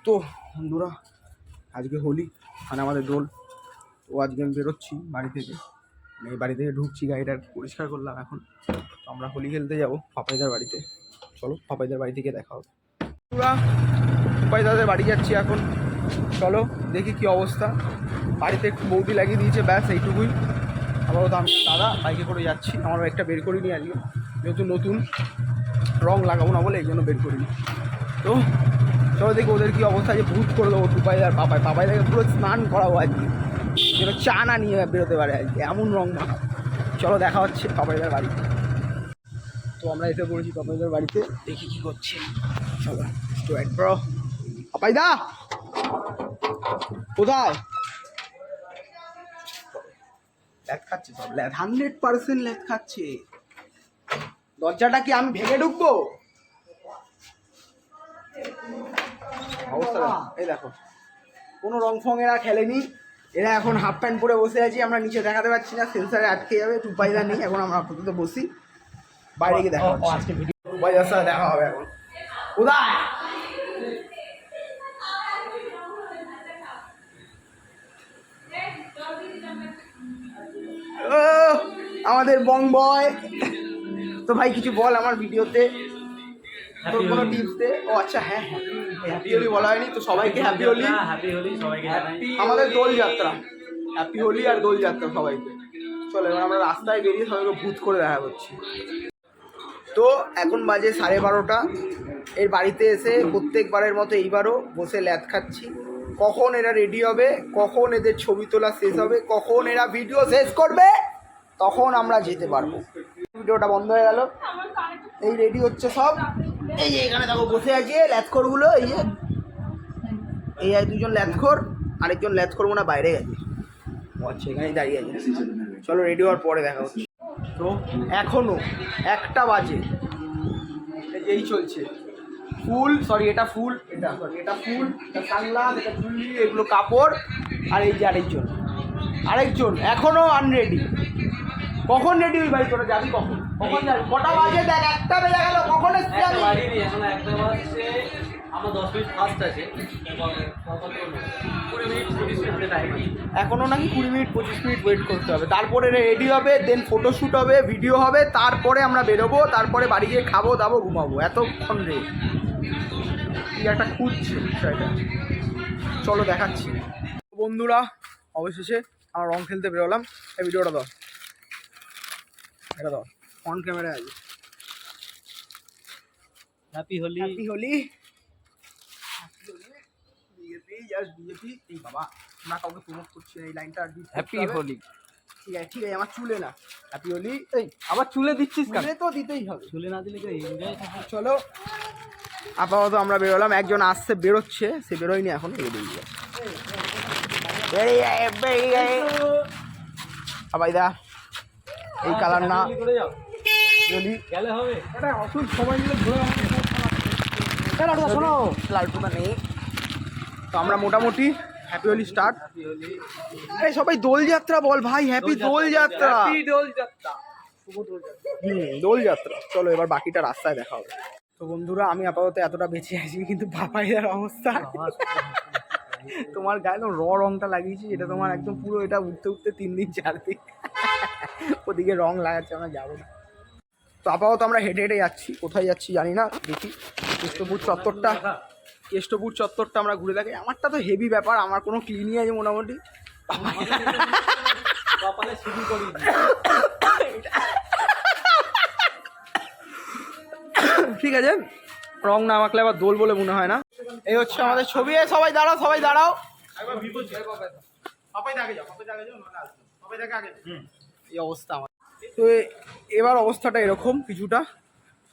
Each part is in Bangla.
তো বন্ধুরা আজকে হোলি মানে আমাদের দোল। তো আজকে আমি বেরোচ্ছি বাড়ি থেকে, মানে এই বাড়ি থেকে ঢুকছি, গাড়িটা পরিষ্কার করলাম এখন। তো আমরা হোলি খেলতে যাবো পাপাইদার বাড়িতে। চলো পাপাইদার বাড়ি থেকে দেখা হবে। পুরা পাপাইদাদের বাড়ি যাচ্ছি এখন। চলো দেখি কি অবস্থা। বাড়িতে একটু বৌদি লাগিয়ে দিয়েছে, ব্যাস এইটুকুই। আপাতত আমি দাদা বাইকে করে যাচ্ছি। আমার একটা বের করিনি আজকে, যেহেতু নতুন রং লাগাবো না বলে এই জন্য বের করিনি। তো চলো দেখি ওদের কী অবস্থা। যে ভূত করে দেবো টুপাইদার পাপাইদাকে পুরো স্নান করাবো আজকে, যেন চা না নিয়ে বেরোতে পারে আজকে, এমন রং মাখা। চলো দেখা হচ্ছে পাপাইদার বাড়িতে। তো আমরা এসে পড়েছি পাপাইদার বাড়িতে, দেখি কী করছে। চলো স্টুয়ার্ট ব্রো। পাপাইদা কোথায়? ল্যাদ খাচ্ছে সব, 100% ল্যাদ খাচ্ছে। দরজাটা কি আমি ভেঙে ঢুকবো? অবস্থা এই দেখো, কোনো রং ফং এরা খেলেনি। এরা এখন হাফ প্যান্ট পরে বসে আছি, আমরা নিচে দেখাতে পারছি না, সেন্সারে আটকে যাবে। টুপাইদা নেই এখন, আমরা আপাতত বসি। বাইরে গিয়ে দেখা হচ্ছে, আজকে ভিডিও টুপাইদার সাথে দেখা হবে এখন। কোথায়? আমাদের বং বয়। তো ভাই কিছু বল আমার ভিডিওতে, তোর কোনো টিপস দে। ও আচ্ছা, হ্যাঁ হ্যাপি হোলি বলা হয়নি তো, সবাইকে হ্যাপি হোলি। হ্যাপি হোলি সবাইকে, আমাদের দোল যাত্রা, হ্যাপি হোলি আর দোল যাত্রা সবাইকে। চলো এবার আমরা রাস্তায় বেরিয়ে সবাইকে ভূত করে দেখা করছি। তো এখন বাজে 12:30। এর বাড়িতে এসে প্রত্যেকবারের মতো এইবারও বসে ল্যাদ খাচ্ছি। কখন এরা রেডি হবে, কখন এদের ছবি তোলা শেষ হবে, কখন এরা ভিডিও শেষ করবে, তখন আমরা যেতে পারবো। ভিডিওটা বন্ধ হয়ে গেল। এই রেডি হচ্ছে সব, এই যে এখানে দেখো বসে আছে ল্যাথখোরগুলো। এই যে এই দুজন ল্যাথখোর, আরেকজন ল্যাথখোর মনে বাইরে গেছে। আচ্ছা এখানেই দাঁড়িয়ে আছে। চলো রেডি হওয়ার পরে দেখা হচ্ছে। তো এখনও 1টা বাজে, এই চলছে ফুল, সরি এটা ফুল, এটা সরি এটা ফুল, এটা সানগ্লাস, এটা চুল্লি, এগুলো কাপড়। আর এই যে আরেকজন এখনও আনরেডি। কখন রেডি হই ভাই তোরা? যাবি কখন? কখন যাবি? কটা বাজে দেখ, 1টা বেজে গেল। কখন এসছি আমি? আমার 10 মিনিট ফাস্ট আছে, 20 মিনিট 25 মিনিট হাতে টাইম আছে। এখনও নাকি 20 মিনিট 25 মিনিট ওয়েট করতে হবে, তারপরে রেডি হবে, দেন ফটোশ্যুট হবে, ভিডিও হবে, তারপরে আমরা বেরোবো, তারপরে বাড়ি গিয়ে খাবো দাবো ঘুমাবো। এতক্ষণ রে কি একটা খুঁজছে বিষয়টা। চলো দেখাচ্ছি বন্ধুরা। অবশেষে আমরা রং খেলতে বেরোলাম। এই ভিডিওটা দাও, এটা দাও, ফ্রন্ট ক্যামেরা আছে। Happy Holi, happy Holi. BJP এই বাবা, আমরা কাউকে প্রমোট করছি না, এই লাইনটা হ্যাপি হোলি। ঠিক আছে আমার চুলে না। হ্যাপি হোলি। এই আবার চুলে দিচ্ছিস কেন? চুলে তো দিতেই হবে, চুলে না দিলে কি এনজয় থাকে? চলো আপাতত আমরা বেরোলাম। একজন আসছে, বেরোচ্ছে, সে বেরোয়নি এখন, বেরিয়ে আবাইদা এই কালার না যদি গেলে হবে, এটা অসুল সময় মিলে ঘুরে শোনো লালটুটা নেই। তো আমরা মোটামুটি হ্যাপি হোলি স্টার্ট। আরে সবাই দোলযাত্রা বল ভাই, হ্যাপি দোলযাত্রা। দোলযাত্রা। চলো এবার বাকিটা রাস্তায় দেখা হবে। তো বন্ধুরা আমি আপাতত এতটা বেঁচে আছি, কিন্তু পাপাইদার অবস্থা, তোমার গায়ে তো রংটা লাগিয়েছি, এটা তোমার একদম পুরো, এটা উঠতে উঠতে 3 দিন 4 দিন ওদিকে রং লাগাচ্ছে, আমরা যাবো না। তো আপাতত আমরা হেঁটে হেঁটে যাচ্ছি, কোথায় যাচ্ছি জানি না, দেখি। কেষ্টপুর চত্বরটা আমরা ঘুরে দেখি। আমারটা তো হেভি ব্যাপার, আমার কোনো ক্লিনই আছে মোটামুটি। ঠিক আছে, রং না মাখলে আবার দোল বলে মনে হয় না। এই হচ্ছে আমাদের ছবি। সবাই দাঁড়াও, সবাই দাঁড়াও। এই অবস্থা আমার। তো এবার অবস্থাটা এরকম কিছুটা,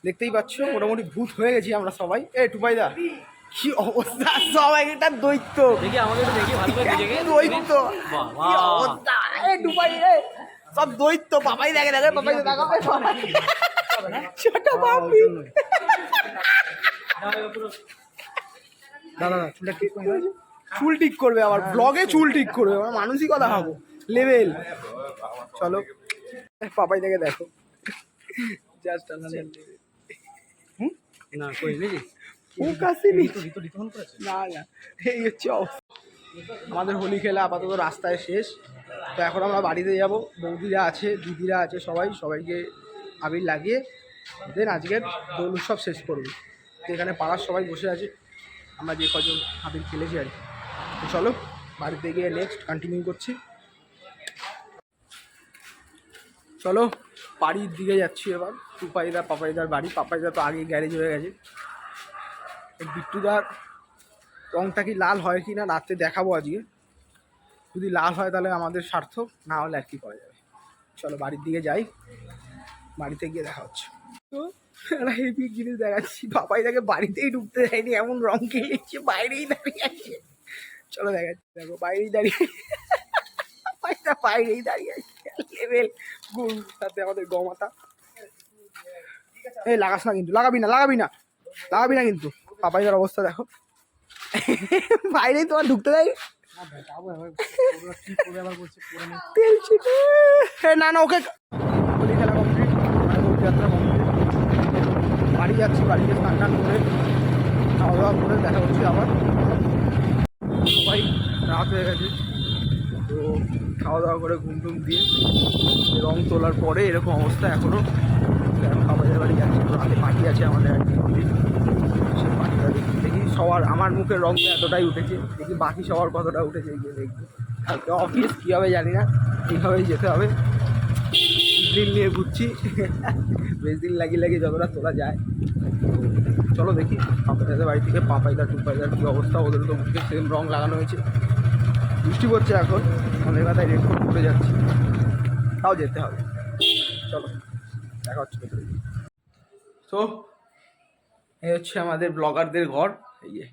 দেখতেই পাচ্ছ। মোটামুটি ভূত হয়ে গেছি আমরা সবাই। টুপাইদা কি অবস্থা, সবাই এটা দৈত্য। দেখি আমাকে একটু দেখি ভালো করে নিজেকে। দৈত্য কি অবস্থা, টুপাই সব দৈত্য। পাপাই দেখে পাপাই দেখা পাই ছোট বাপি। দাদা চুল ঠিক করবে, আবার ব্লগে চুল ঠিক করবে, আমরা মানসিকতা হবো লেভেল। চলো পাপাই দেখো জাস্ট না কই নাকি ফোকাসই না না, এই হচ্ছে অবস্থা। আমাদের হোলি খেলা আপাতত রাস্তায় শেষ। তো এখন আমরা বাড়িতে যাব, বৌদিরা আছে, দিদিরা আছে, সবাইকে আবির লাগিয়ে দেন আজকের দোল উৎসব শেষ করবো। তো এখানে পাড়ার সবাই বসে আছে, আমরা যে কজন আবির খেলেছি আর কি। তো চলো বাড়িতে গিয়ে নেক্সট কন্টিনিউ করছি। চলো বাড়ির দিকে যাচ্ছি এবার। পাপাইদার বাড়ি। পাপাইদা তো আগে গ্যারেজ হয়ে গেছে। বিট্টুদার রঙটা কি লাল হয় কি না রাতে দেখাবো আজকে। যদি লাল হয় তাহলে আমাদের সার্থক, না হলে আর কি করা যাবে। চলো বাড়ির দিকে যাই, বাড়িতে গিয়ে দেখা হচ্ছে। তো একটা হেভি জিনিস দেখাচ্ছি, পাপাইদাকে বাড়িতেই ঢুকতে দেয়নি, এমন রং খেলেছে, বাইরেই দাঁড়িয়ে আছে। চলো দেখাচ্ছি, দেখো বাইরেই দাঁড়িয়ে, পাপাইদা বাইরেই দাঁড়িয়ে আছে লেভেল গুল, সাথে আমাদের গমাতা। এই লাগাস না কিন্তু, লাগাবি না কিন্তু। পাপাইদার অবস্থা দেখো, বাইরেই তোমার ঢুকতে দেয়। না না, ওকে হোলি খেলা কমপ্লিট, যাত্রা কমপ্লিট। বাড়ি যাচ্ছি, বাড়িতে স্নান টান করে খাওয়া দাওয়া করে দেখা হচ্ছে আবার। সবাই রাত হয়ে গেছে, তো খাওয়া দাওয়া করে ঘুম টুম দিয়ে রং তোলার পরে এরকম অবস্থা এখনও। খাবারের বাড়ি যাচ্ছি, রাতে পার্টি আছে আমাদের আর কি। সেই পার্টিটা দেখি সবার, আমার মুখের রং এতটাই উঠেছে, দেখি বাকি সবার কতটা উঠেছে গিয়ে দেখবো। কালকে অফিস কী হবে জানি না, এইভাবেই যেতে হবে। দিন নিয়ে ঘুরছি, বেশ দিন লাগিয়ে যতটা তোলা যায়। চলো দেখি পাপাইদার বাড়ি থেকে পাপাইদার টুপাইদার কী অবস্থা। ওদের তো মুখে সেম রং লাগানো হয়েছে। বৃষ্টি পড়ছে এখন, অনেক মাথায় রেনকোট পরে যাচ্ছি, তাও যেতে হবে। চলো দেখা হচ্ছে। তো এই হচ্ছে আমাদের ব্লগারদের ঘর। এই যে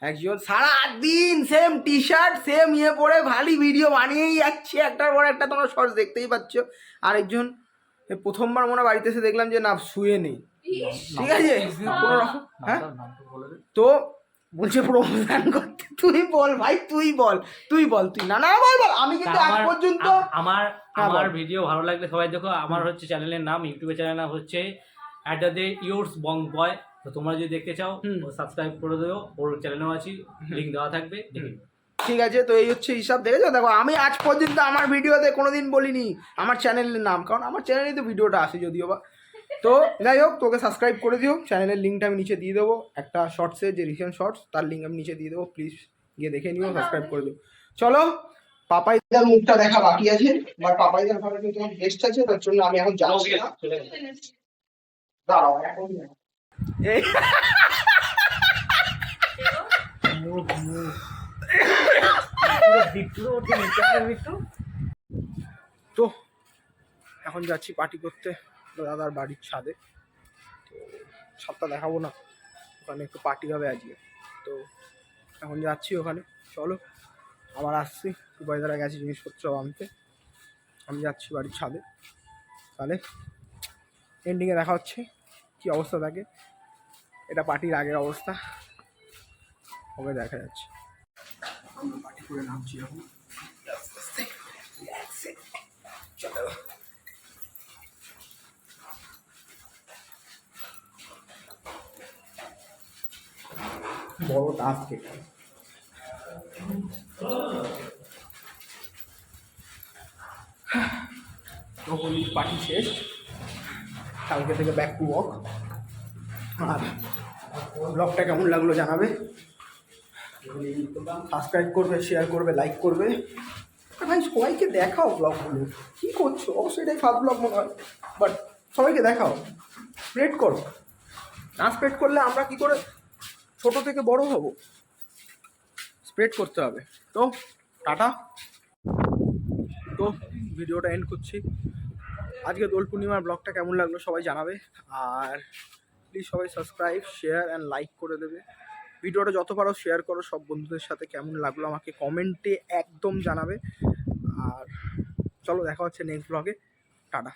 একজন সারাদিন সেম টি শার্ট সেম পরে ভারী ভিডিও বানিয়েই যাচ্ছে, একটার পর একটা, তোমরা শর্টস দেখতেই পাচ্ছ। আরেকজন প্রথমবার মনে বাড়িতে এসে দেখলাম যে না শুয়ে নেই, ঠিক আছে কোনো রকম। হ্যাঁ তো বলছে প্রমোশন করতে। তুই বল ভাই, তুই বল না বল। আমি কিন্তু আজ পর্যন্ত আমার ভিডিও ভালো লাগলে সবাই দেখো। আমার হচ্ছে চ্যানেলের নাম, ইউটিউবের চ্যানেলের নাম হচ্ছে @yours bong boy। তো তোমরা যদি দেখতে চাও সাবস্ক্রাইব করে দিও, ওর চ্যানেলেও আছে, লিঙ্ক দেওয়া থাকবে। ঠিক আছে, তো এই হচ্ছে হিসাব। দেখেছো, দেখো আমি আজ পর্যন্ত আমার ভিডিওতে কোনোদিন বলিনি আমার চ্যানেলের নাম, কারণ আমার চ্যানেলেই তো ভিডিওটা আসে যদিও বা। তো যাই হোক, তোকে সাবস্ক্রাইব করে দিও, চ্যানেলের লিঙ্কটা আমি নিচে দিয়ে দেবো। একটা শর্টসের যে রিসেন্ট শর্টস, তার লিঙ্ক আমি নিচে দিয়ে দেবো, প্লিজ গিয়ে দেখে নিও, সাবস্ক্রাইব করে দিও। চলো পাপাইদার মুখটা দেখা বাকি আছে, বাট পাপাইদার ঘরে কিন্তু আমার গেস্ট আছে, তার জন্য আমি এখন যাচ্ছি না। দাঁড়াও এখন এই তো এখন যাচ্ছি পার্টি করতে দাদার বাড়ির ছাদে। তো ছাদটা দেখাবো না, ওখানে একটু পার্টি হবে আজকে। তো এখন যাচ্ছি ওখানে। চলো আবার আসছি, টুবাইদারা গেছে জিনিসপত্র আনতে, আমি যাচ্ছি বাড়ির ছাদে। তাহলে এন্ডিংয়ে দেখা হচ্ছে কী অবস্থা থাকে। এটা পার্টির আগের অবস্থা, হবে দেখা যাচ্ছে। পার্টি করে নামছি এখন। চলো বড় টাস্ক এটা। তো হোলির পার্টি শেষ, কালকে থেকে ব্যাক টু ওয়ার্ক। আর ব্লগটা কেমন লাগলো জানাবে, সাবস্ক্রাইব করবে, শেয়ার করবে, লাইক করবে। ভাই সবাইকে দেখাও ব্লগগুলো, কী করছো? অবশ্যই এটাই ফার্স্ট ব্লগ মনে হয়, বাট সবাইকে দেখাও, স্প্রেড করো। না স্প্রেড করলে আমরা কি করে ছোটো থেকে বড় হব? স্প্রেড করতে হবে। তো টাটা। তো ভিডিওটা এন্ড করছি। আজকে দোল পূর্ণিমার ব্লগটা কেমন লাগলো সবাই জানাবে। আর প্লিজ সবাই সাবস্ক্রাইব, শেয়ার অ্যান্ড লাইক করে দেবে। ভিডিওটা যত পারো শেয়ার করো সব বন্ধুদের সাথে। কেমন লাগলো আমাকে কমেন্টে একদম জানাবে। আর চলো দেখা হচ্ছে নেক্সট ব্লগে। টাটা।